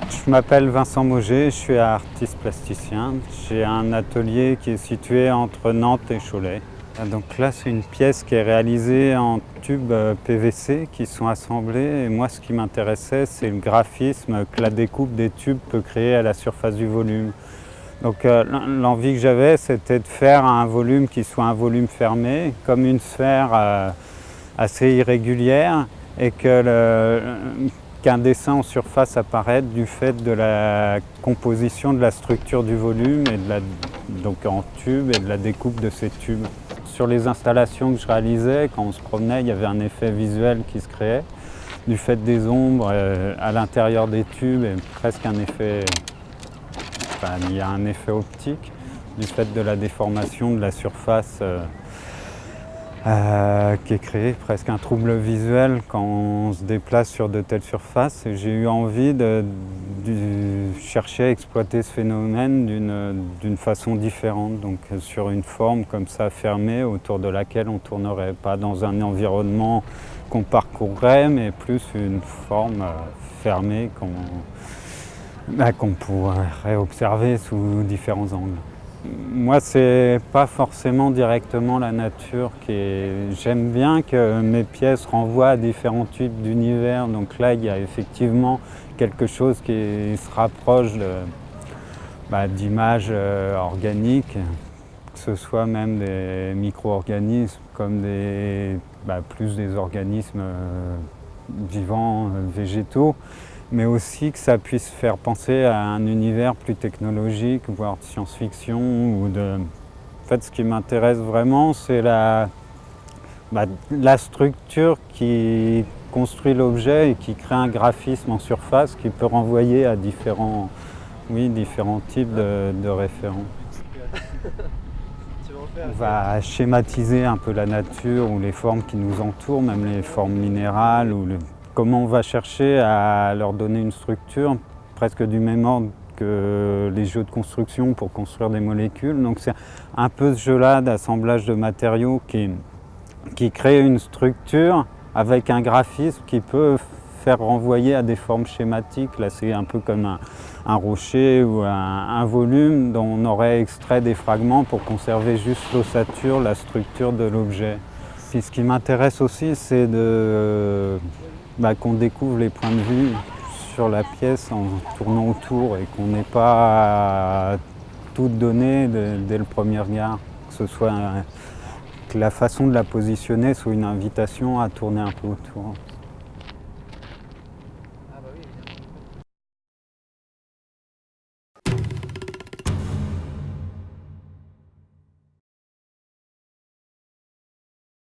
Je m'appelle Vincent Mauger, je suis artiste plasticien. J'ai un atelier qui est situé entre Nantes et Cholet. Donc là, c'est une pièce qui est réalisée en tubes PVC qui sont assemblés. Et moi, ce qui m'intéressait, c'est le graphisme que la découpe des tubes peut créer à la surface du volume. Donc l'envie que j'avais, c'était de faire un volume qui soit un volume fermé, comme une sphère assez irrégulière, et qu'un dessin en surface apparaisse du fait de la composition de la structure du volume, donc en tube, et de la découpe de ces tubes. Sur les installations que je réalisais, quand on se promenait, il y avait un effet visuel qui se créait, du fait des ombres à l'intérieur des tubes, et presque un effet... Enfin, il y a un effet optique du fait de la déformation de la surface qui est créé, presque un trouble visuel quand on se déplace sur de telles surfaces. Et j'ai eu envie de chercher à exploiter ce phénomène d'une façon différente, donc sur une forme comme ça fermée autour de laquelle on tournerait, pas dans un environnement qu'on parcourrait, mais plus une forme fermée qu'on pourrait observer sous différents angles. Moi, c'est pas forcément directement la nature J'aime bien que mes pièces renvoient à différents types d'univers. Donc là, il y a effectivement quelque chose qui se rapproche d'images organiques, que ce soit même des micro-organismes comme plus des organismes vivants, végétaux, mais aussi que ça puisse faire penser à un univers plus technologique, voire de science-fiction. En fait, ce qui m'intéresse vraiment, c'est la structure qui construit l'objet et qui crée un graphisme en surface qui peut renvoyer à différents types de référents. On va schématiser un peu la nature ou les formes qui nous entourent, même les formes minérales, comment on va chercher à leur donner une structure presque du même ordre que les jeux de construction pour construire des molécules. Donc c'est un peu ce jeu-là d'assemblage de matériaux qui crée une structure avec un graphisme qui peut faire renvoyer à des formes schématiques. Là, c'est un peu comme un rocher ou un volume dont on aurait extrait des fragments pour conserver juste l'ossature, la structure de l'objet. Puis ce qui m'intéresse aussi, c'est qu'on découvre les points de vue sur la pièce en tournant autour et qu'on n'ait pas tout donné dès le premier regard. Que la façon de la positionner soit une invitation à tourner un peu autour.